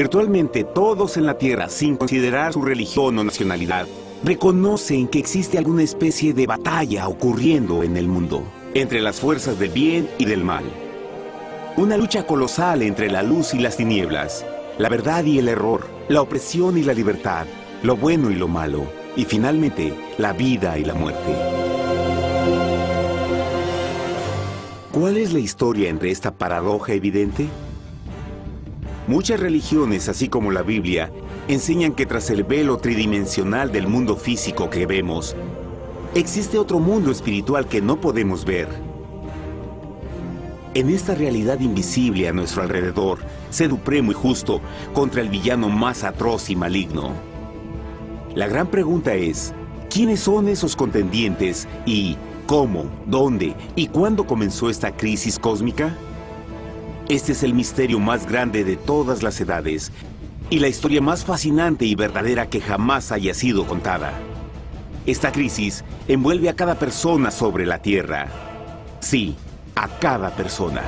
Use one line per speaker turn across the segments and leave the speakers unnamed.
Virtualmente todos en la Tierra, sin considerar su religión o nacionalidad, reconocen que existe alguna especie de batalla ocurriendo en el mundo, entre las fuerzas del bien y del mal. Una lucha colosal entre la luz y las tinieblas, la verdad y el error, la opresión y la libertad, lo bueno y lo malo, y finalmente, la vida y la muerte. ¿Cuál es la historia entre esta paradoja evidente? Muchas religiones, así como la Biblia, enseñan que tras el velo tridimensional del mundo físico que vemos, existe otro mundo espiritual que no podemos ver. En esta realidad invisible a nuestro alrededor, sé supremo y justo contra el villano más atroz y maligno. La gran pregunta es, ¿quiénes son esos contendientes y cómo, dónde y cuándo comenzó esta crisis cósmica? Este es el misterio más grande de todas las edades y la historia más fascinante y verdadera que jamás haya sido contada. Esta crisis envuelve a cada persona sobre la Tierra. Sí, a cada persona.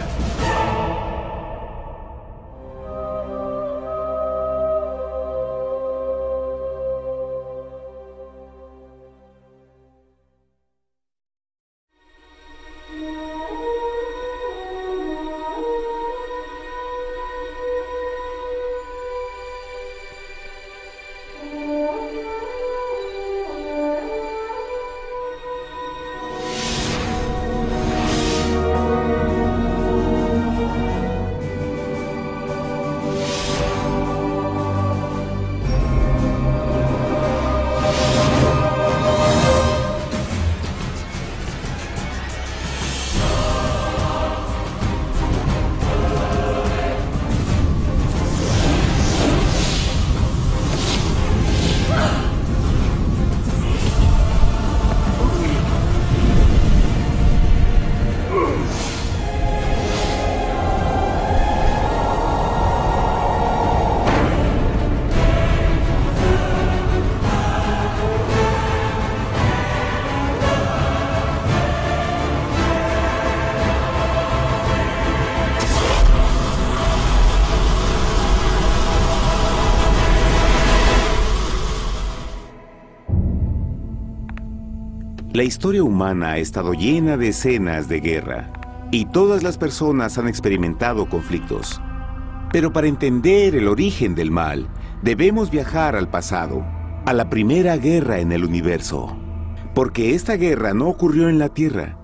La historia humana ha estado llena de escenas de guerra, y todas las personas han experimentado conflictos. Pero para entender el origen del mal, debemos viajar al pasado, a la primera guerra en el universo. Porque esta guerra no ocurrió en la Tierra.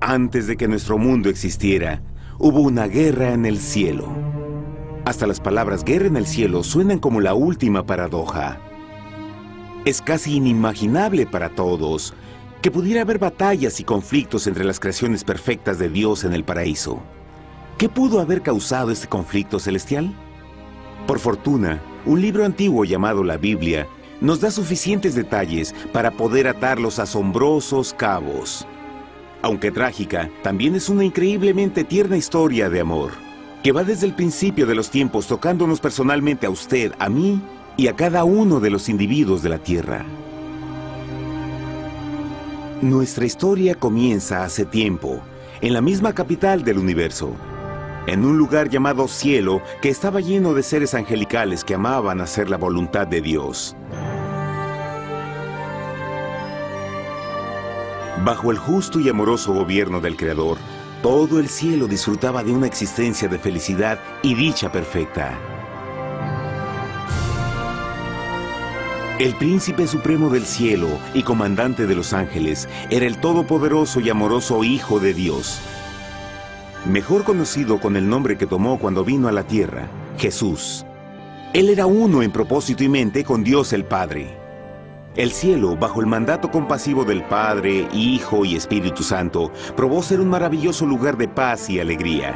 Antes de que nuestro mundo existiera, hubo una guerra en el cielo. Hasta las palabras guerra en el cielo suenan como la última paradoja. Es casi inimaginable para todos que pudiera haber batallas y conflictos entre las creaciones perfectas de Dios en el paraíso. ¿Qué pudo haber causado este conflicto celestial? Por fortuna, un libro antiguo llamado la Biblia nos da suficientes detalles para poder atar los asombrosos cabos. Aunque trágica, también es una increíblemente tierna historia de amor, que va desde el principio de los tiempos tocándonos personalmente a usted, a mí y a cada uno de los individuos de la Tierra. Nuestra historia comienza hace tiempo, en la misma capital del universo, en un lugar llamado Cielo que estaba lleno de seres angelicales que amaban hacer la voluntad de Dios. Bajo el justo y amoroso gobierno del Creador, todo el cielo disfrutaba de una existencia de felicidad y dicha perfecta. El príncipe supremo del cielo y comandante de los ángeles era el todopoderoso y amoroso Hijo de Dios, mejor conocido con el nombre que tomó cuando vino a la tierra, Jesús. Él era uno en propósito y mente con Dios el Padre. El cielo, bajo el mandato compasivo del Padre, Hijo y Espíritu Santo, probó ser un maravilloso lugar de paz y alegría.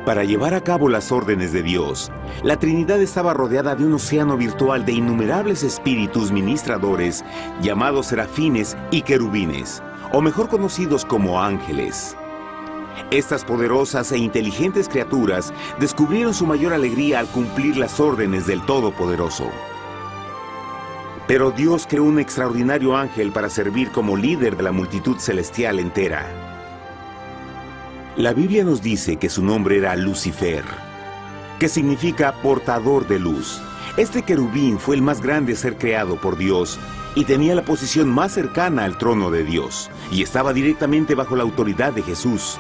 Para llevar a cabo las órdenes de Dios, la Trinidad estaba rodeada de un océano virtual de innumerables espíritus ministradores llamados serafines y querubines, o mejor conocidos como ángeles. Estas poderosas e inteligentes criaturas descubrieron su mayor alegría al cumplir las órdenes del Todopoderoso. Pero Dios creó un extraordinario ángel para servir como líder de la multitud celestial entera. La Biblia nos dice que su nombre era Lucifer. que significa portador de luz. Este querubín fue el más grande ser creado por Dios y tenía la posición más cercana al trono de Dios, y estaba directamente bajo la autoridad de Jesús.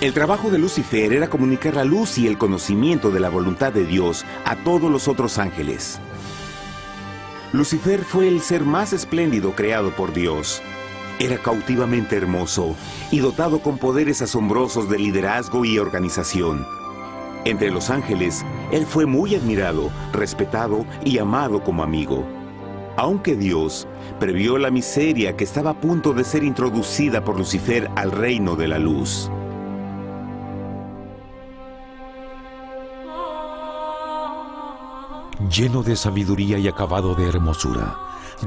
El trabajo de Lucifer era comunicar la luz y el conocimiento de la voluntad de Dios a todos los otros ángeles. Lucifer fue el ser más espléndido creado por Dios. Era cautivamente hermoso y dotado con poderes asombrosos de liderazgo y organización. Entre los ángeles, él fue muy admirado, respetado y amado como amigo. Aunque Dios previó la miseria que estaba a punto de ser introducida por Lucifer al reino de la luz.
Lleno de sabiduría y acabado de hermosura,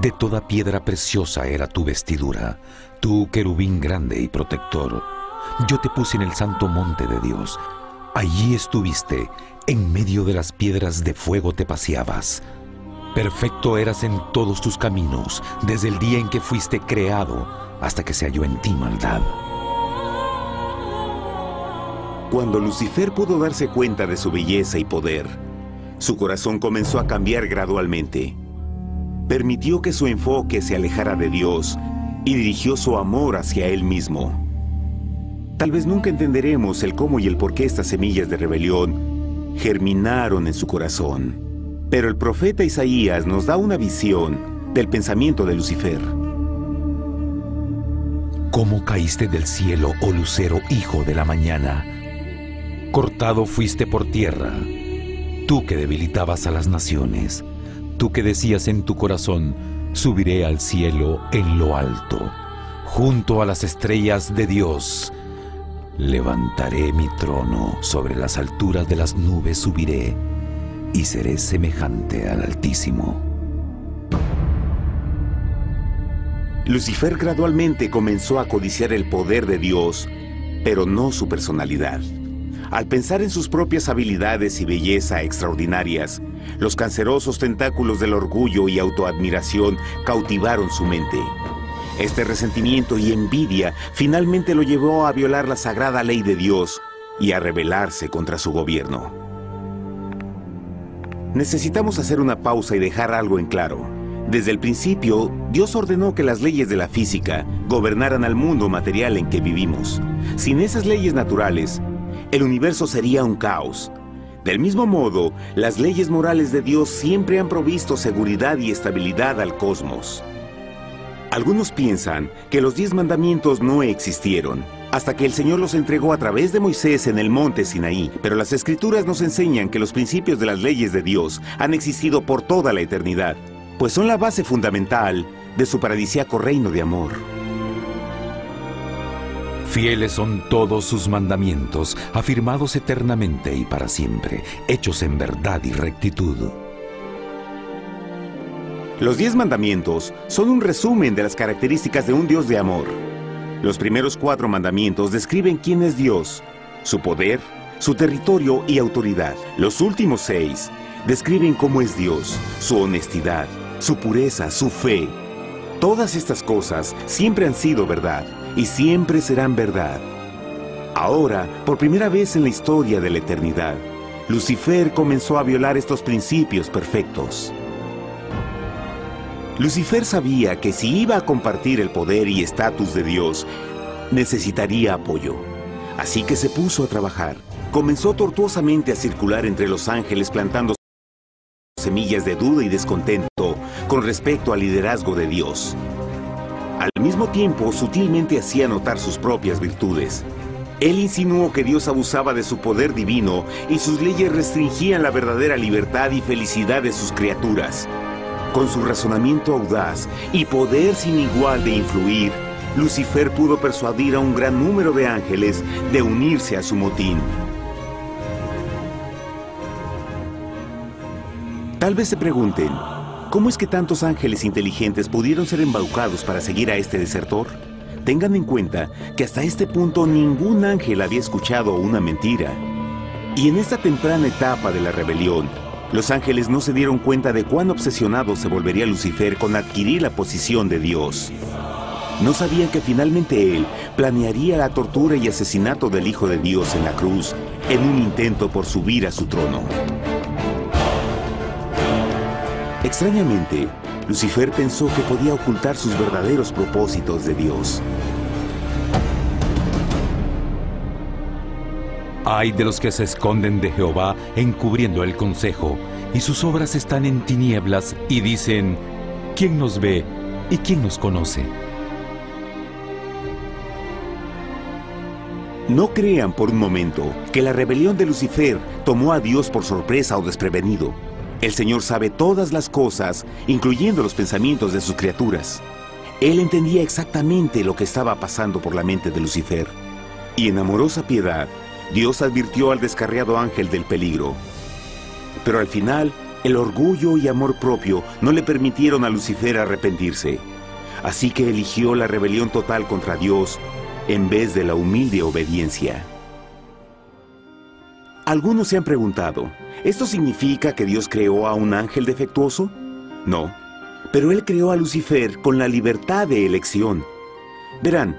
de toda piedra preciosa era tu vestidura, tú querubín grande y protector. Yo te puse en el santo monte de Dios. Allí estuviste, en medio de las piedras de fuego te paseabas. Perfecto eras en todos tus caminos, desde el día en que fuiste creado, hasta que se halló en ti maldad.
Cuando Lucifer pudo darse cuenta de su belleza y poder, su corazón comenzó a cambiar gradualmente. Permitió que su enfoque se alejara de Dios y dirigió su amor hacia él mismo. Tal vez nunca entenderemos el cómo y el por qué estas semillas de rebelión germinaron en su corazón. Pero el profeta Isaías nos da una visión del pensamiento de Lucifer.
¿Cómo caíste del cielo, oh lucero, hijo de la mañana? Cortado fuiste por tierra. Tú que debilitabas a las naciones, tú que decías en tu corazón, subiré al cielo en lo alto, junto a las estrellas de Dios. Levantaré mi trono, sobre las alturas de las nubes subiré, y seré semejante al Altísimo.
Lucifer gradualmente comenzó a codiciar el poder de Dios, pero no su personalidad. Al pensar en sus propias habilidades y belleza extraordinarias, los cancerosos tentáculos del orgullo y autoadmiración cautivaron su mente. Este resentimiento y envidia finalmente lo llevó a violar la sagrada ley de Dios y a rebelarse contra su gobierno. Necesitamos hacer una pausa y dejar algo en claro. Desde el principio, Dios ordenó que las leyes de la física gobernaran al mundo material en que vivimos. Sin esas leyes naturales, el universo sería un caos. Del mismo modo, las leyes morales de Dios siempre han provisto seguridad y estabilidad al cosmos. Algunos piensan que los 10 mandamientos no existieron, hasta que el Señor los entregó a través de Moisés en el monte Sinaí. Pero las Escrituras nos enseñan que los principios de las leyes de Dios han existido por toda la eternidad, pues son la base fundamental de su paradisíaco reino de amor.
Fieles son todos sus mandamientos, afirmados eternamente y para siempre, hechos en verdad y rectitud.
Los 10 mandamientos son un resumen de las características de un Dios de amor. Los primeros 4 mandamientos describen quién es Dios, su poder, su territorio y autoridad. Los últimos 6 describen cómo es Dios, su honestidad, su pureza, su fe. Todas estas cosas siempre han sido verdad y siempre serán verdad. Ahora, por primera vez en la historia de la eternidad, Lucifer comenzó a violar estos principios perfectos. Lucifer sabía que si iba a compartir el poder y estatus de Dios, necesitaría apoyo. Así que se puso a trabajar. Comenzó tortuosamente a circular entre los ángeles plantando semillas de duda y descontento con respecto al liderazgo de Dios. Al mismo tiempo, sutilmente hacía notar sus propias virtudes. Él insinuó que Dios abusaba de su poder divino y sus leyes restringían la verdadera libertad y felicidad de sus criaturas. Con su razonamiento audaz y poder sin igual de influir, Lucifer pudo persuadir a un gran número de ángeles de unirse a su motín. Tal vez se pregunten, ¿cómo es que tantos ángeles inteligentes pudieron ser embaucados para seguir a este desertor? Tengan en cuenta que hasta este punto ningún ángel había escuchado una mentira. Y en esta temprana etapa de la rebelión, los ángeles no se dieron cuenta de cuán obsesionado se volvería Lucifer con adquirir la posición de Dios. No sabían que finalmente él planearía la tortura y asesinato del Hijo de Dios en la cruz en un intento por subir a su trono. Extrañamente, Lucifer pensó que podía ocultar sus verdaderos propósitos de Dios.
Ay de los que se esconden de Jehová encubriendo el consejo, y sus obras están en tinieblas y dicen, ¿quién nos ve y quién nos conoce?
No crean por un momento que la rebelión de Lucifer tomó a Dios por sorpresa o desprevenido. El Señor sabe todas las cosas, incluyendo los pensamientos de sus criaturas. Él entendía exactamente lo que estaba pasando por la mente de Lucifer. Y en amorosa piedad, Dios advirtió al descarriado ángel del peligro. Pero al final, el orgullo y amor propio no le permitieron a Lucifer arrepentirse. Así que eligió la rebelión total contra Dios en vez de la humilde obediencia. Algunos se han preguntado, ¿esto significa que Dios creó a un ángel defectuoso? No, pero Él creó a Lucifer con la libertad de elección. Verán,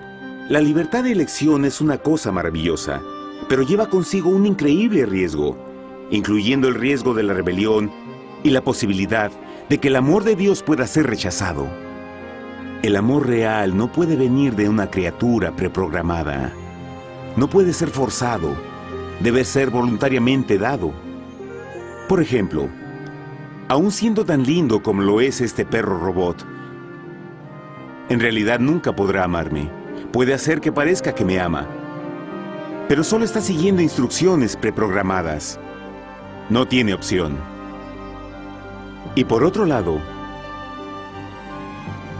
la libertad de elección es una cosa maravillosa, pero lleva consigo un increíble riesgo, incluyendo el riesgo de la rebelión y la posibilidad de que el amor de Dios pueda ser rechazado. El amor real no puede venir de una criatura preprogramada. No puede ser forzado. Debe ser voluntariamente dado. Por ejemplo, aun siendo tan lindo como lo es este perro robot, en realidad nunca podrá amarme. Puede hacer que parezca que me ama, pero solo está siguiendo instrucciones preprogramadas. No tiene opción. Y por otro lado,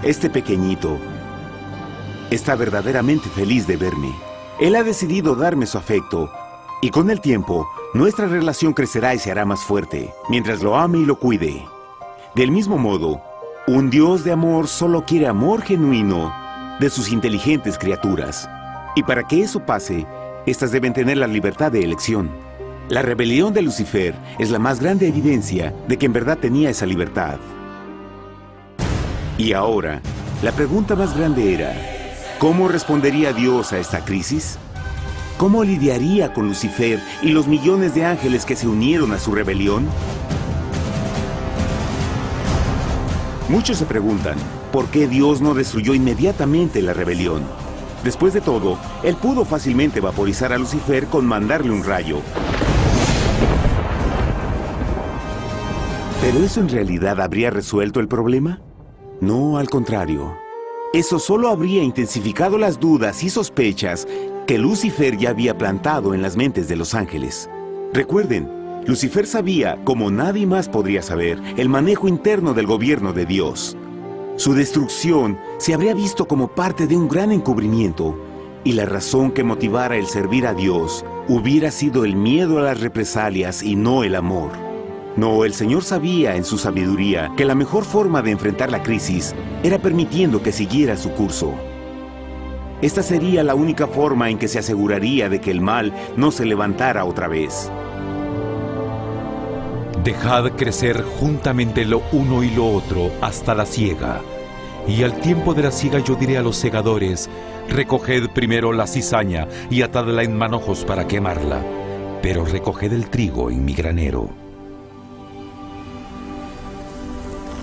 este pequeñito está verdaderamente feliz de verme. Él ha decidido darme su afecto, y con el tiempo, nuestra relación crecerá y se hará más fuerte, mientras lo ame y lo cuide. Del mismo modo, un Dios de amor solo quiere amor genuino de sus inteligentes criaturas. Y para que eso pase, estas deben tener la libertad de elección. La rebelión de Lucifer es la más grande evidencia de que en verdad tenía esa libertad. Y ahora, la pregunta más grande era, ¿cómo respondería Dios a esta crisis? ¿Cómo lidiaría con Lucifer y los millones de ángeles que se unieron a su rebelión? Muchos se preguntan, ¿por qué Dios no destruyó inmediatamente la rebelión? Después de todo, Él pudo fácilmente vaporizar a Lucifer con mandarle un rayo. ¿Pero eso en realidad habría resuelto el problema? No, al contrario. Eso solo habría intensificado las dudas y sospechas que Lucifer ya había plantado en las mentes de los ángeles. Recuerden, Lucifer sabía, como nadie más podría saber, el manejo interno del gobierno de Dios. Su destrucción se habría visto como parte de un gran encubrimiento, y la razón que motivara el servir a Dios hubiera sido el miedo a las represalias y no el amor. No, el Señor sabía en su sabiduría que la mejor forma de enfrentar la crisis era permitiendo que siguiera su curso. Esta sería la única forma en que se aseguraría de que el mal no se levantara otra vez.
Dejad crecer juntamente lo uno y lo otro hasta la siega. Y al tiempo de la siega yo diré a los segadores, recoged primero la cizaña y atadla en manojos para quemarla, pero recoged el trigo en mi granero.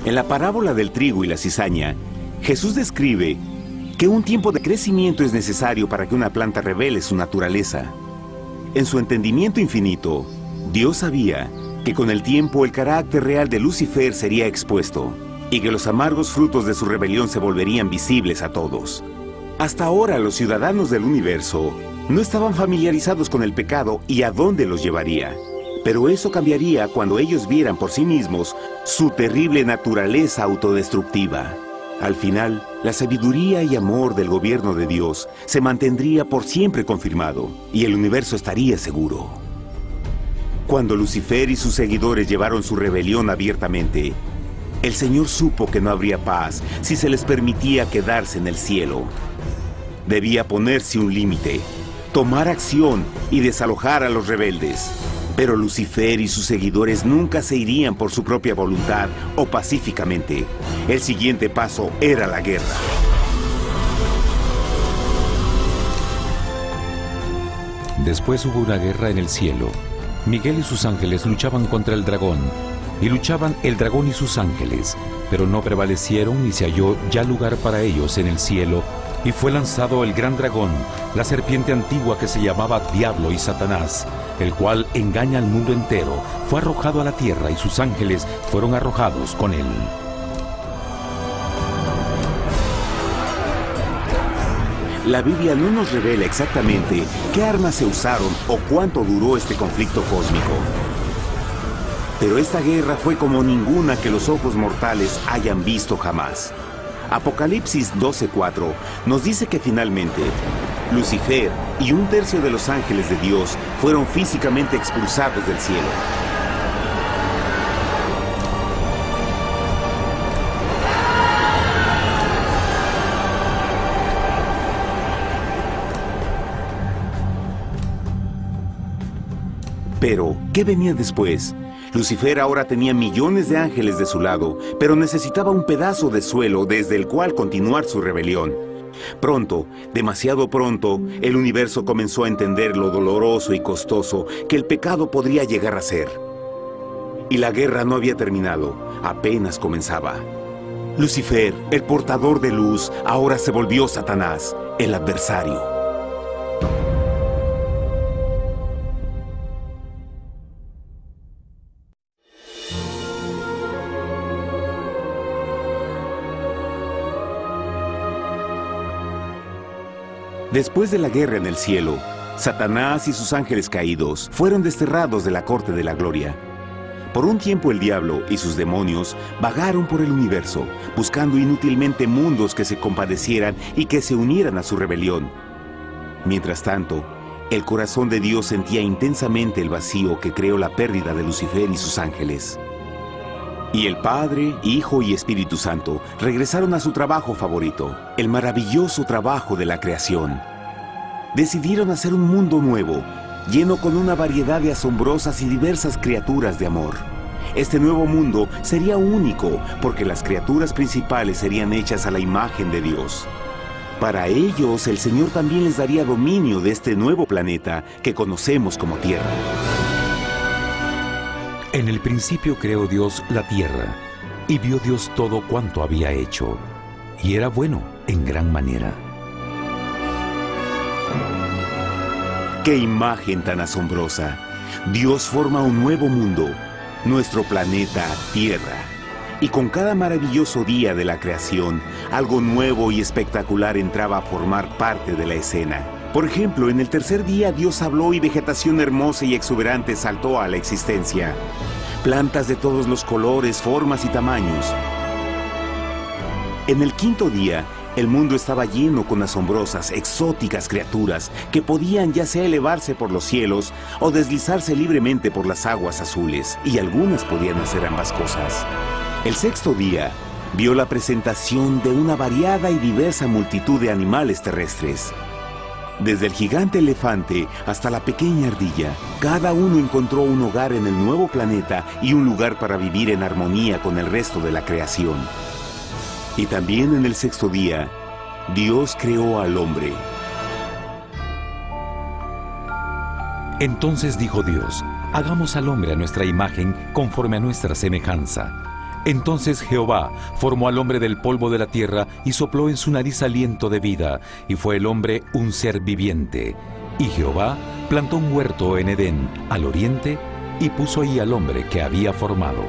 En la parábola del trigo y la cizaña, Jesús describe que un tiempo de crecimiento es necesario para que una planta revele su naturaleza. En su entendimiento infinito, Dios sabía que con el tiempo el carácter real de Lucifer sería expuesto y que los amargos frutos de su rebelión se volverían visibles a todos. Hasta ahora los ciudadanos del universo no estaban familiarizados con el pecado y a dónde los llevaría. Pero eso cambiaría cuando ellos vieran por sí mismos su terrible naturaleza autodestructiva. Al final, la sabiduría y amor del gobierno de Dios se mantendría por siempre confirmado y el universo estaría seguro. Cuando Lucifer y sus seguidores llevaron su rebelión abiertamente, el Señor supo que no habría paz si se les permitía quedarse en el cielo. Debía ponerse un límite, tomar acción y desalojar a los rebeldes. Pero Lucifer y sus seguidores nunca se irían por su propia voluntad o pacíficamente. El siguiente paso era la guerra.
Después hubo una guerra en el cielo. Miguel y sus ángeles luchaban contra el dragón, y luchaban el dragón y sus ángeles, pero no prevalecieron y se halló ya lugar para ellos en el cielo, y fue lanzado el gran dragón, la serpiente antigua que se llamaba Diablo y Satanás, el cual engaña al mundo entero. Fue arrojado a la tierra y sus ángeles fueron arrojados con él.
La Biblia no nos revela exactamente qué armas se usaron o cuánto duró este conflicto cósmico. Pero esta guerra fue como ninguna que los ojos mortales hayan visto jamás. Apocalipsis 12:4 nos dice que finalmente Lucifer y un tercio de los ángeles de Dios fueron físicamente expulsados del cielo. Pero, ¿qué venía después? Lucifer ahora tenía millones de ángeles de su lado, pero necesitaba un pedazo de suelo desde el cual continuar su rebelión. Pronto, demasiado pronto, el universo comenzó a entender lo doloroso y costoso que el pecado podría llegar a ser. Y la guerra no había terminado, apenas comenzaba. Lucifer, el portador de luz, ahora se volvió Satanás, el adversario. Después de la guerra en el cielo, Satanás y sus ángeles caídos fueron desterrados de la corte de la gloria. Por un tiempo el diablo y sus demonios vagaron por el universo, buscando inútilmente mundos que se compadecieran y que se unieran a su rebelión. Mientras tanto, el corazón de Dios sentía intensamente el vacío que creó la pérdida de Lucifer y sus ángeles. Y el Padre, Hijo y Espíritu Santo regresaron a su trabajo favorito, el maravilloso trabajo de la creación. Decidieron hacer un mundo nuevo, lleno con una variedad de asombrosas y diversas criaturas de amor. Este nuevo mundo sería único, porque las criaturas principales serían hechas a la imagen de Dios. Para ellos, el Señor también les daría dominio de este nuevo planeta que conocemos como Tierra.
En el principio creó Dios la tierra, y vio Dios todo cuanto había hecho, y era bueno en gran manera.
¡Qué imagen tan asombrosa! Dios forma un nuevo mundo, nuestro planeta Tierra. Y con cada maravilloso día de la creación, algo nuevo y espectacular entraba a formar parte de la escena. Por ejemplo, en el tercer día Dios habló y vegetación hermosa y exuberante saltó a la existencia. Plantas de todos los colores, formas y tamaños. En el quinto día, el mundo estaba lleno con asombrosas, exóticas criaturas que podían ya sea elevarse por los cielos o deslizarse libremente por las aguas azules, y algunas podían hacer ambas cosas. El sexto día vio la presentación de una variada y diversa multitud de animales terrestres. Desde el gigante elefante hasta la pequeña ardilla, cada uno encontró un hogar en el nuevo planeta y un lugar para vivir en armonía con el resto de la creación. Y también en el sexto día, Dios creó al hombre.
Entonces dijo Dios: hagamos al hombre a nuestra imagen, conforme a nuestra semejanza. Entonces Jehová formó al hombre del polvo de la tierra y sopló en su nariz aliento de vida, y fue el hombre un ser viviente. Y Jehová plantó un huerto en Edén, al oriente, y puso ahí al hombre que había formado.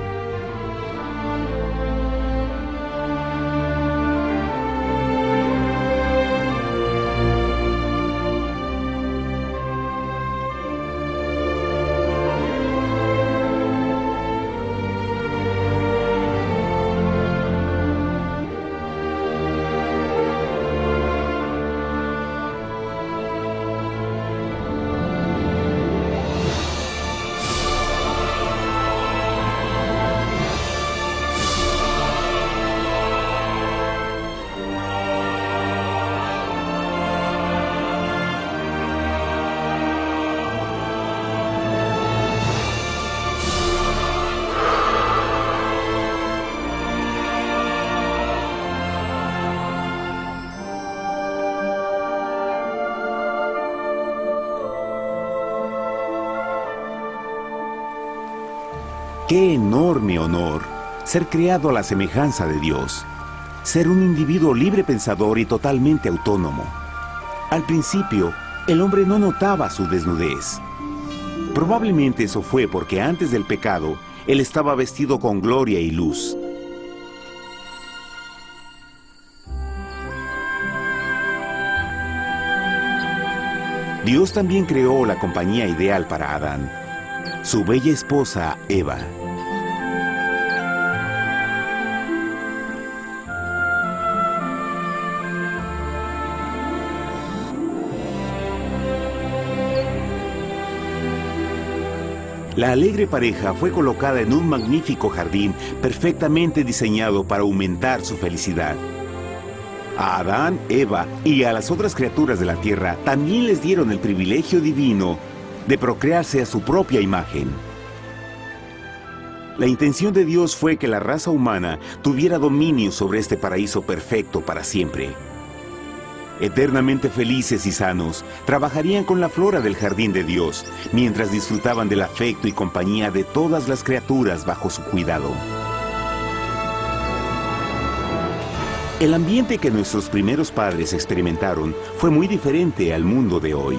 ¡Qué enorme honor! Ser creado a la semejanza de Dios. Ser un individuo libre pensador y totalmente autónomo. Al principio, el hombre no notaba su desnudez. Probablemente eso fue porque antes del pecado, él estaba vestido con gloria y luz. Dios también creó la compañía ideal para Adán, su bella esposa Eva. La alegre pareja fue colocada en un magnífico jardín perfectamente diseñado para aumentar su felicidad. A Adán, Eva y a las otras criaturas de la tierra también les dieron el privilegio divino de procrearse a su propia imagen. La intención de Dios fue que la raza humana tuviera dominio sobre este paraíso perfecto para siempre. Eternamente felices y sanos, trabajarían con la flora del jardín de Dios, mientras disfrutaban del afecto y compañía de todas las criaturas bajo su cuidado. El ambiente que nuestros primeros padres experimentaron fue muy diferente al mundo de hoy.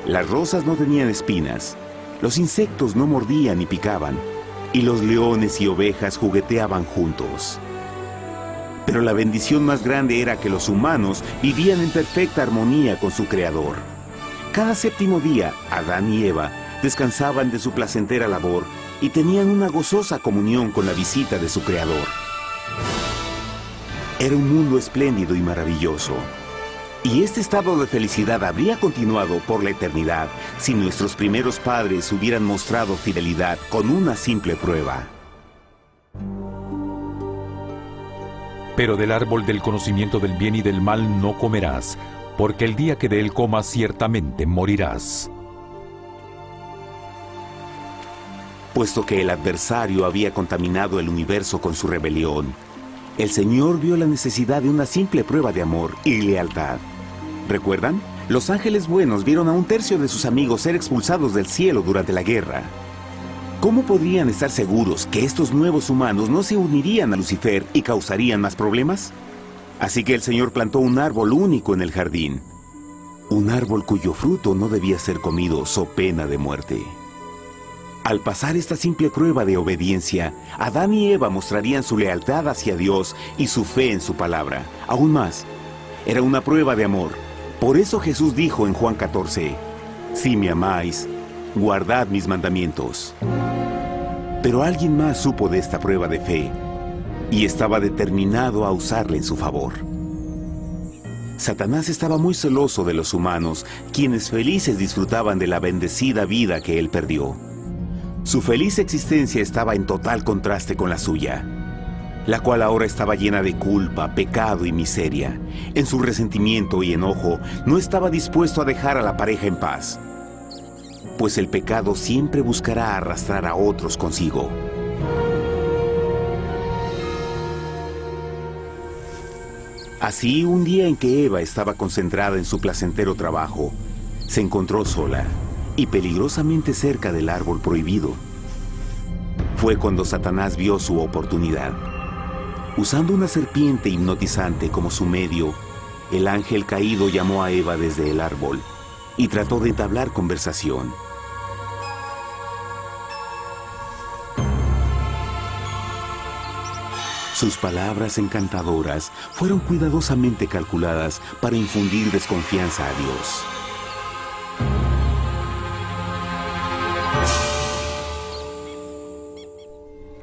Las rosas no tenían espinas, los insectos no mordían ni picaban, y los leones y ovejas jugueteaban juntos. Pero la bendición más grande era que los humanos vivían en perfecta armonía con su Creador. Cada séptimo día, Adán y Eva descansaban de su placentera labor y tenían una gozosa comunión con la visita de su Creador. Era un mundo espléndido y maravilloso. Y este estado de felicidad habría continuado por la eternidad si nuestros primeros padres hubieran mostrado fidelidad con una simple prueba.
Pero del árbol del conocimiento del bien y del mal no comerás, porque el día que de él comas ciertamente morirás.
Puesto que el adversario había contaminado el universo con su rebelión, el Señor vio la necesidad de una simple prueba de amor y lealtad. ¿Recuerdan? Los ángeles buenos vieron a un tercio de sus amigos ser expulsados del cielo durante la guerra. ¿Cómo podrían estar seguros que estos nuevos humanos no se unirían a Lucifer y causarían más problemas? Así que el Señor plantó un árbol único en el jardín. Un árbol cuyo fruto no debía ser comido so pena de muerte. Al pasar esta simple prueba de obediencia, Adán y Eva mostrarían su lealtad hacia Dios y su fe en su palabra. Aún más, era una prueba de amor. Por eso Jesús dijo en Juan 14, «Si me amáis, guardad mis mandamientos». Pero alguien más supo de esta prueba de fe y estaba determinado a usarla en su favor. Satanás estaba muy celoso de los humanos, quienes felices disfrutaban de la bendecida vida que él perdió. Su feliz existencia estaba en total contraste con la suya, la cual ahora estaba llena de culpa, pecado y miseria. En su resentimiento y enojo, no estaba dispuesto a dejar a la pareja en paz, pues el pecado siempre buscará arrastrar a otros consigo. Así, un día en que Eva estaba concentrada en su placentero trabajo, se encontró sola y peligrosamente cerca del árbol prohibido. Fue cuando Satanás vio su oportunidad. Usando una serpiente hipnotizante como su medio, el ángel caído llamó a Eva desde el árbol y trató de entablar conversación. Sus palabras encantadoras fueron cuidadosamente calculadas para infundir desconfianza a Dios.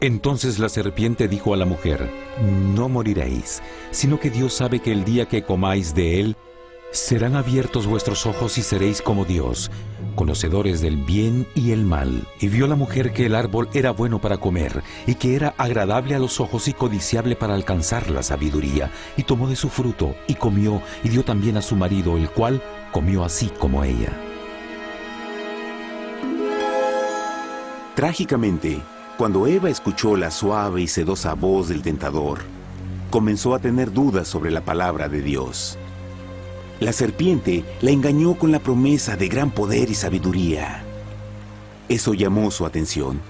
Entonces la serpiente dijo a la mujer, «No moriréis, sino que Dios sabe que el día que comáis de él, serán abiertos vuestros ojos y seréis como Dios, conocedores del bien y el mal». Y vio la mujer que el árbol era bueno para comer, y que era agradable a los ojos y codiciable para alcanzar la sabiduría, y tomó de su fruto, y comió, y dio también a su marido, el cual comió así como ella.
Trágicamente, cuando Eva escuchó la suave y sedosa voz del tentador, comenzó a tener dudas sobre la palabra de Dios. La serpiente la engañó con la promesa de gran poder y sabiduría. Eso llamó su atención.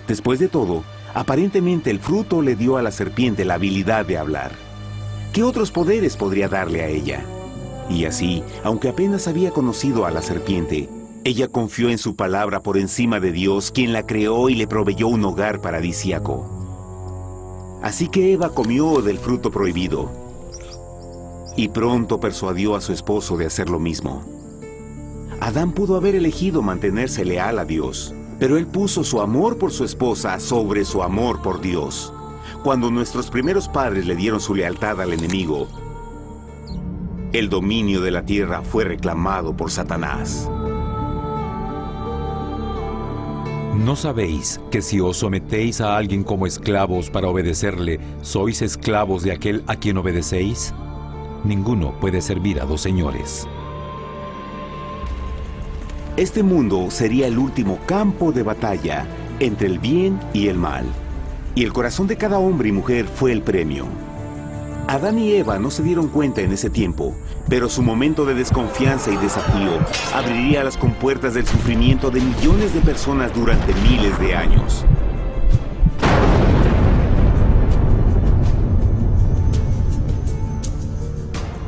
Después de todo, aparentemente el fruto le dio a la serpiente la habilidad de hablar. ¿Qué otros poderes podría darle a ella? Y así, aunque apenas había conocido a la serpiente, ella confió en su palabra por encima de Dios, quien la creó y le proveyó un hogar paradisíaco. Así que Eva comió del fruto prohibido y pronto persuadió a su esposo de hacer lo mismo. Adán pudo haber elegido mantenerse leal a Dios, pero él puso su amor por su esposa sobre su amor por Dios. Cuando nuestros primeros padres le dieron su lealtad al enemigo, el dominio de la tierra fue reclamado por Satanás.
¿No sabéis que si os sometéis a alguien como esclavos para obedecerle, sois esclavos de aquel a quien obedecéis? Ninguno puede servir a dos señores.
Este mundo sería el último campo de batalla entre el bien y el mal. Y el corazón de cada hombre y mujer fue el premio. Adán y Eva no se dieron cuenta en ese tiempo, pero su momento de desconfianza y desafío abriría las compuertas del sufrimiento de millones de personas durante miles de años.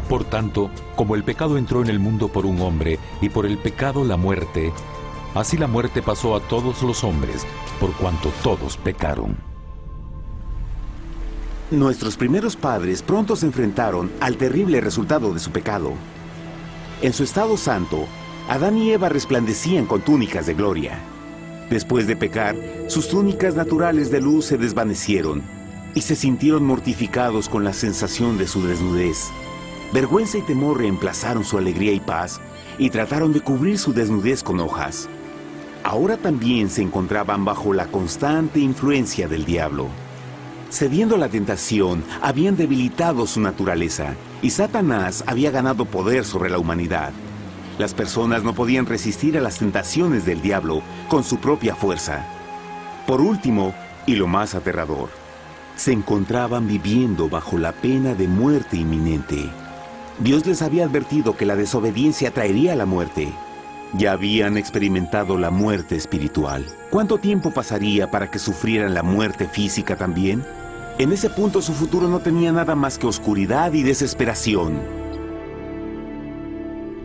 Por tanto, como el pecado entró en el mundo por un hombre, y por el pecado la muerte, así la muerte pasó a todos los hombres, por cuanto todos pecaron.
Nuestros primeros padres pronto se enfrentaron al terrible resultado de su pecado. En su estado santo, Adán y Eva resplandecían con túnicas de gloria. Después de pecar, sus túnicas naturales de luz se desvanecieron y se sintieron mortificados con la sensación de su desnudez. Vergüenza y temor reemplazaron su alegría y paz y trataron de cubrir su desnudez con hojas. Ahora también se encontraban bajo la constante influencia del diablo. Cediendo a la tentación, habían debilitado su naturaleza y Satanás había ganado poder sobre la humanidad. Las personas no podían resistir a las tentaciones del diablo con su propia fuerza. Por último, y lo más aterrador, se encontraban viviendo bajo la pena de muerte inminente. Dios les había advertido que la desobediencia traería la muerte. Ya habían experimentado la muerte espiritual. ¿Cuánto tiempo pasaría para que sufrieran la muerte física también? En ese punto su futuro no tenía nada más que oscuridad y desesperación.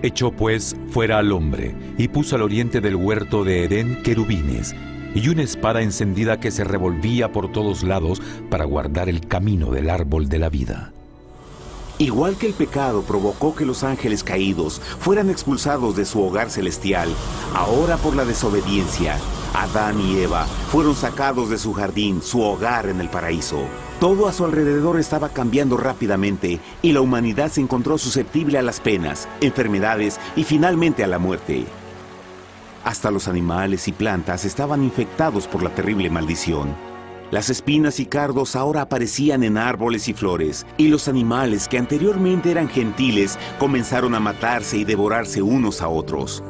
Echó pues fuera al hombre, y puso al oriente del huerto de Edén querubines, y una espada encendida que se revolvía por todos lados para guardar el camino del árbol de la vida.
Igual que el pecado provocó que los ángeles caídos fueran expulsados de su hogar celestial, ahora por la desobediencia, Adán y Eva fueron sacados de su jardín, su hogar en el paraíso. Todo a su alrededor estaba cambiando rápidamente y la humanidad se encontró susceptible a las penas, enfermedades y finalmente a la muerte. Hasta los animales y plantas estaban infectados por la terrible maldición. Las espinas y cardos ahora aparecían en árboles y flores, y los animales que anteriormente eran gentiles comenzaron a matarse y devorarse unos a otros.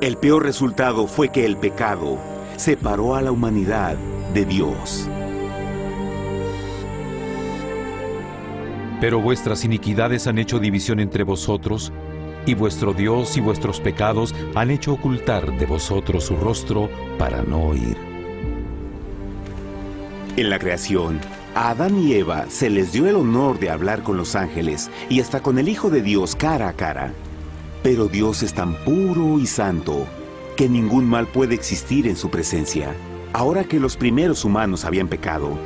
El peor resultado fue que el pecado separó a la humanidad de Dios.
Pero vuestras iniquidades han hecho división entre vosotros, y vuestro Dios y vuestros pecados han hecho ocultar de vosotros su rostro para no oír.
En la creación, a Adán y Eva se les dio el honor de hablar con los ángeles y hasta con el Hijo de Dios cara a cara. Pero Dios es tan puro y santo que ningún mal puede existir en su presencia. Ahora que los primeros humanos habían pecado,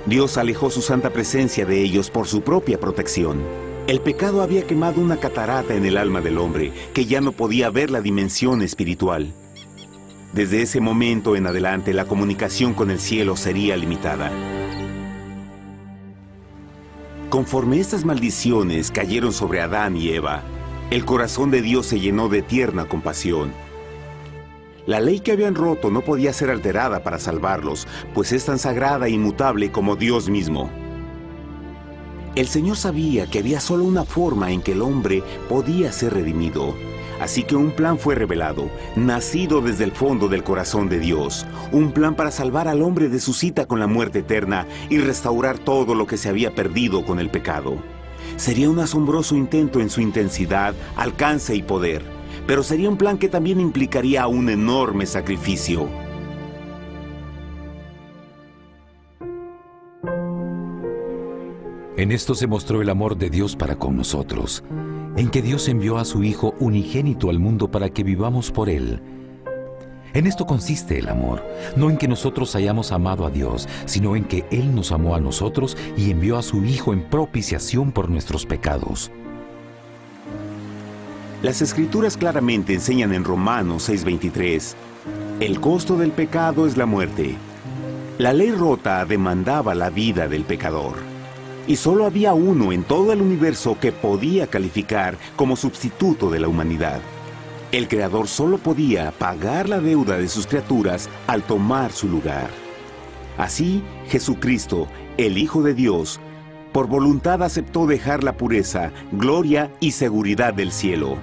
Dios alejó su santa presencia de ellos por su propia protección. El pecado había quemado una catarata en el alma del hombre que ya no podía ver la dimensión espiritual. Desde ese momento en adelante, la comunicación con el cielo sería limitada. Conforme estas maldiciones cayeron sobre Adán y Eva, el corazón de Dios se llenó de tierna compasión. La ley que habían roto no podía ser alterada para salvarlos, pues es tan sagrada e inmutable como Dios mismo. El Señor sabía que había solo una forma en que el hombre podía ser redimido. Así que un plan fue revelado, nacido desde el fondo del corazón de Dios. Un plan para salvar al hombre de su cita con la muerte eterna y restaurar todo lo que se había perdido con el pecado. Sería un asombroso intento en su intensidad, alcance y poder, pero sería un plan que también implicaría un enorme sacrificio.
En esto se mostró el amor de Dios para con nosotros, en que Dios envió a su Hijo unigénito al mundo para que vivamos por Él. En esto consiste el amor, no en que nosotros hayamos amado a Dios, sino en que Él nos amó a nosotros y envió a su Hijo en propiciación por nuestros pecados.
Las Escrituras claramente enseñan en Romanos 6:23, el costo del pecado es la muerte. La ley rota demandaba la vida del pecador. Y solo había uno en todo el universo que podía calificar como sustituto de la humanidad. El Creador solo podía pagar la deuda de sus criaturas al tomar su lugar. Así, Jesucristo, el Hijo de Dios, por voluntad aceptó dejar la pureza, gloria y seguridad del cielo.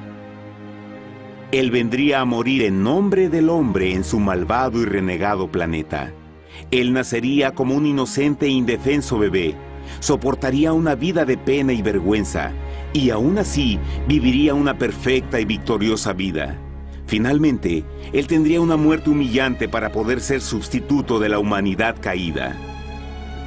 Él vendría a morir en nombre del hombre en su malvado y renegado planeta. Él nacería como un inocente e indefenso bebé, soportaría una vida de pena y vergüenza, y aún así viviría una perfecta y victoriosa vida. Finalmente, Él tendría una muerte humillante para poder ser sustituto de la humanidad caída.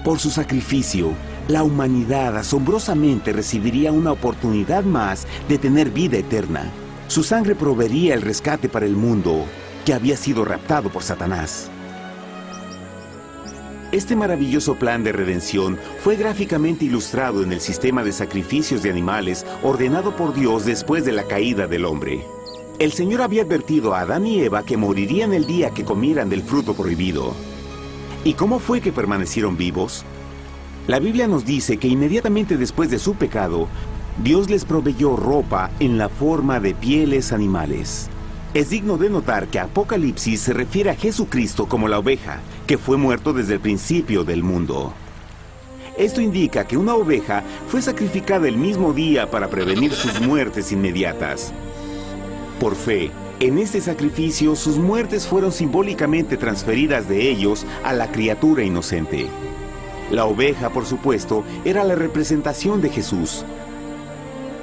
Por su sacrificio, la humanidad asombrosamente recibiría una oportunidad más de tener vida eterna. Su sangre proveería el rescate para el mundo que había sido raptado por Satanás. Este maravilloso plan de redención fue gráficamente ilustrado en el sistema de sacrificios de animales ordenado por Dios después de la caída del hombre. El Señor había advertido a Adán y Eva que morirían el día que comieran del fruto prohibido. ¿Y cómo fue que permanecieron vivos? La Biblia nos dice que inmediatamente después de su pecado, Dios les proveyó ropa en la forma de pieles animales. Es digno de notar que Apocalipsis se refiere a Jesucristo como la oveja, que fue muerto desde el principio del mundo. Esto indica que una oveja fue sacrificada el mismo día para prevenir sus muertes inmediatas. Por fe, en este sacrificio sus muertes fueron simbólicamente transferidas de ellos a la criatura inocente. La oveja, por supuesto, era la representación de Jesús.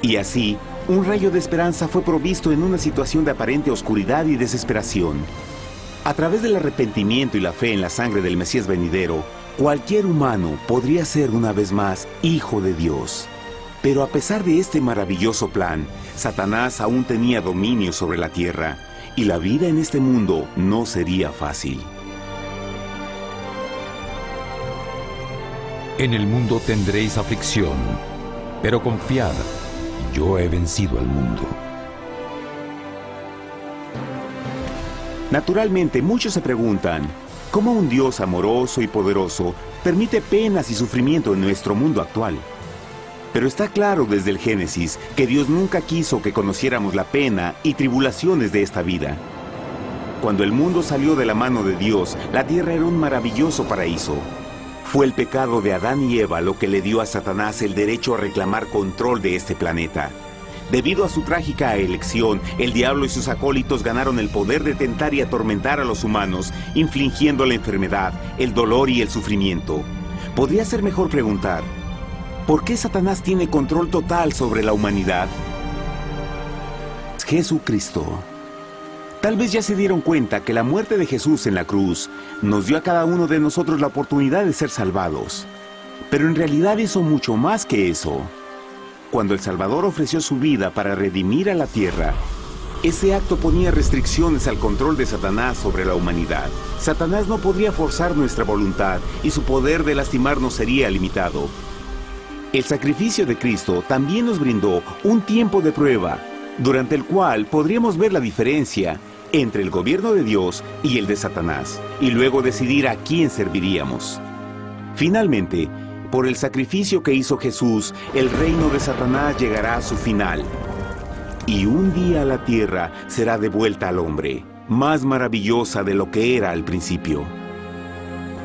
Y así, un rayo de esperanza fue provisto en una situación de aparente oscuridad y desesperación. A través del arrepentimiento y la fe en la sangre del Mesías venidero, cualquier humano podría ser una vez más hijo de Dios. Pero a pesar de este maravilloso plan, Satanás aún tenía dominio sobre la tierra, y la vida en este mundo no sería fácil.
En el mundo tendréis aflicción, pero confiad, yo he vencido al mundo.
Naturalmente, muchos se preguntan, ¿cómo un Dios amoroso y poderoso permite penas y sufrimiento en nuestro mundo actual? Pero está claro desde el Génesis que Dios nunca quiso que conociéramos la pena y tribulaciones de esta vida. Cuando el mundo salió de la mano de Dios, la tierra era un maravilloso paraíso. Fue el pecado de Adán y Eva lo que le dio a Satanás el derecho a reclamar control de este planeta. Debido a su trágica elección, el diablo y sus acólitos ganaron el poder de tentar y atormentar a los humanos, infligiendo la enfermedad, el dolor y el sufrimiento. Podría ser mejor preguntar, ¿por qué Satanás tiene control total sobre la humanidad? Jesucristo. Tal vez ya se dieron cuenta que la muerte de Jesús en la cruz nos dio a cada uno de nosotros la oportunidad de ser salvados. Pero en realidad hizo mucho más que eso. Cuando el Salvador ofreció su vida para redimir a la tierra, ese acto ponía restricciones al control de Satanás sobre la humanidad. Satanás no podría forzar nuestra voluntad y su poder de lastimarnos sería limitado. El sacrificio de Cristo también nos brindó un tiempo de prueba, durante el cual podríamos ver la diferencia entre el gobierno de Dios y el de Satanás, y luego decidir a quién serviríamos. Finalmente, por el sacrificio que hizo Jesús, el reino de Satanás llegará a su final. Y un día la tierra será devuelta al hombre, más maravillosa de lo que era al principio.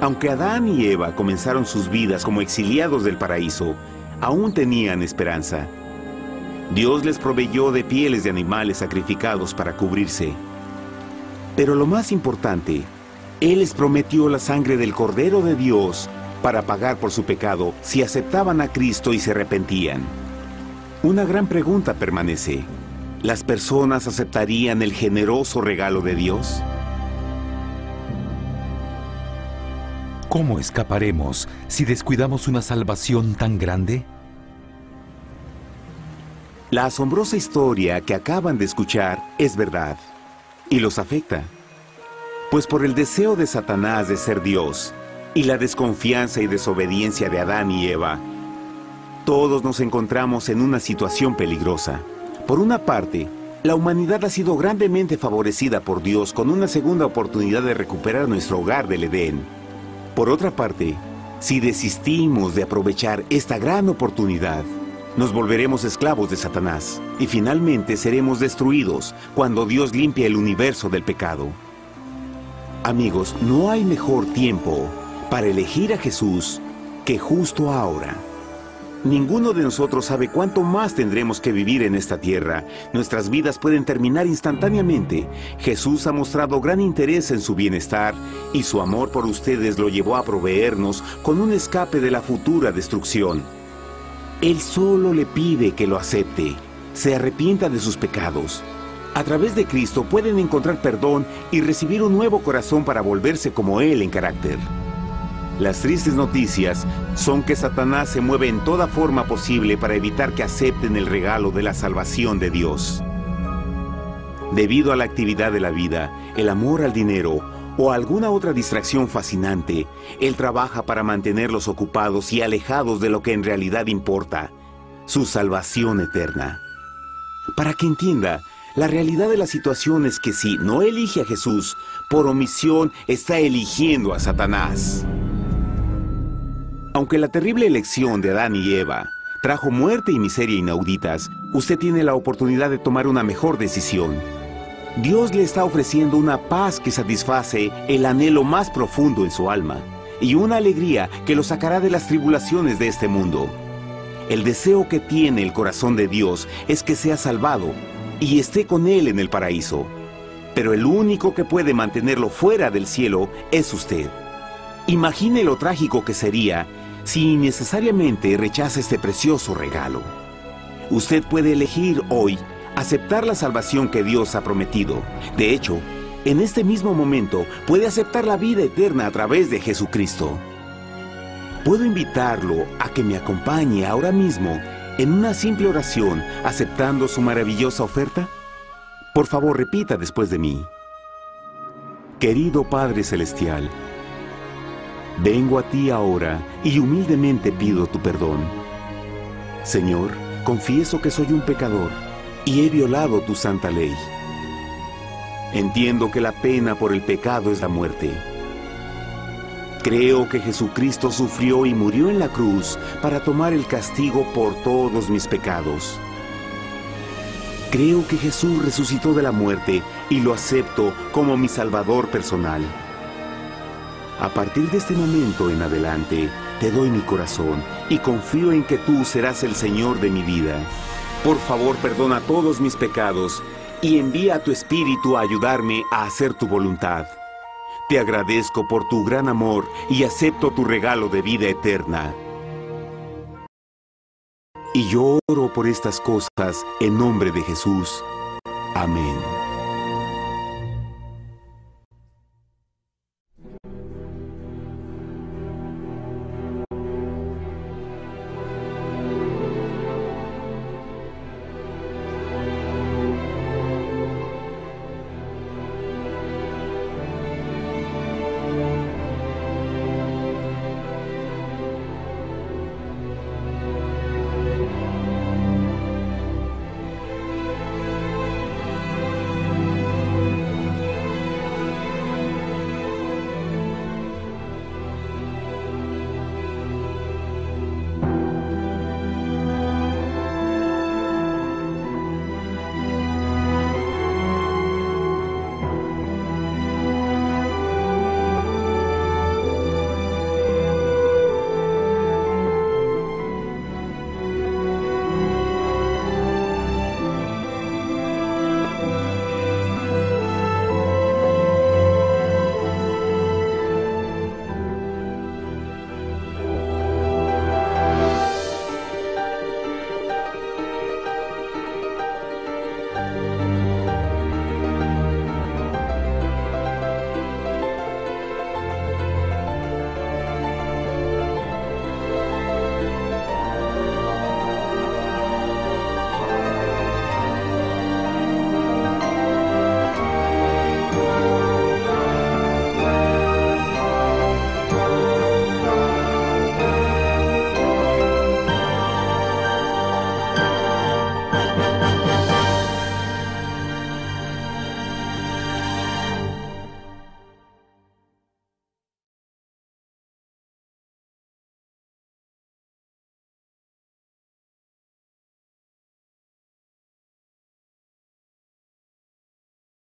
Aunque Adán y Eva comenzaron sus vidas como exiliados del paraíso, aún tenían esperanza. Dios les proveyó de pieles de animales sacrificados para cubrirse. Pero lo más importante, Él les prometió la sangre del Cordero de Dios para pagar por su pecado si aceptaban a Cristo y se arrepentían. Una gran pregunta permanece: ¿las personas aceptarían el generoso regalo de Dios?
¿Cómo escaparemos si descuidamos una salvación tan grande?
La asombrosa historia que acaban de escuchar es verdad y los afecta. Pues por el deseo de Satanás de ser Dios y la desconfianza y desobediencia de Adán y Eva, todos nos encontramos en una situación peligrosa. Por una parte, la humanidad ha sido grandemente favorecida por Dios con una segunda oportunidad de recuperar nuestro hogar del Edén. Por otra parte, si desistimos de aprovechar esta gran oportunidad, nos volveremos esclavos de Satanás y finalmente seremos destruidos cuando Dios limpie el universo del pecado. Amigos, no hay mejor tiempo para elegir a Jesús que justo ahora. Ninguno de nosotros sabe cuánto más tendremos que vivir en esta tierra. Nuestras vidas pueden terminar instantáneamente. Jesús ha mostrado gran interés en su bienestar y su amor por ustedes lo llevó a proveernos con un escape de la futura destrucción. Él solo le pide que lo acepte, se arrepienta de sus pecados. A través de Cristo pueden encontrar perdón y recibir un nuevo corazón para volverse como Él en carácter. Las tristes noticias son que Satanás se mueve en toda forma posible para evitar que acepten el regalo de la salvación de Dios. Debido a la actividad de la vida, el amor al dinero o alguna otra distracción fascinante, Él trabaja para mantenerlos ocupados y alejados de lo que en realidad importa, su salvación eterna. Para que entienda, la realidad de la situación es que si no elige a Jesús, por omisión está eligiendo a Satanás. Aunque la terrible elección de Adán y Eva trajo muerte y miseria inauditas, usted tiene la oportunidad de tomar una mejor decisión. Dios le está ofreciendo una paz que satisface el anhelo más profundo en su alma y una alegría que lo sacará de las tribulaciones de este mundo. El deseo que tiene el corazón de Dios es que sea salvado y esté con Él en el paraíso. Pero el único que puede mantenerlo fuera del cielo es usted. Imagine lo trágico que sería si innecesariamente rechaza este precioso regalo. Usted puede elegir hoy aceptar la salvación que Dios ha prometido. De hecho, en este mismo momento puede aceptar la vida eterna a través de Jesucristo. ¿Puedo invitarlo a que me acompañe ahora mismo en una simple oración aceptando su maravillosa oferta? Por favor, repita después de mí. Querido Padre Celestial, vengo a ti ahora y humildemente pido tu perdón. Señor, confieso que soy un pecador y he violado tu santa ley. Entiendo que la pena por el pecado es la muerte. Creo que Jesucristo sufrió y murió en la cruz para tomar el castigo por todos mis pecados. Creo que Jesús resucitó de la muerte y lo acepto como mi Salvador personal. A partir de este momento en adelante, te doy mi corazón y confío en que tú serás el Señor de mi vida. Por favor, perdona todos mis pecados y envía a tu Espíritu a ayudarme a hacer tu voluntad. Te agradezco por tu gran amor y acepto tu regalo de vida eterna. Y yo oro por estas cosas en nombre de Jesús. Amén.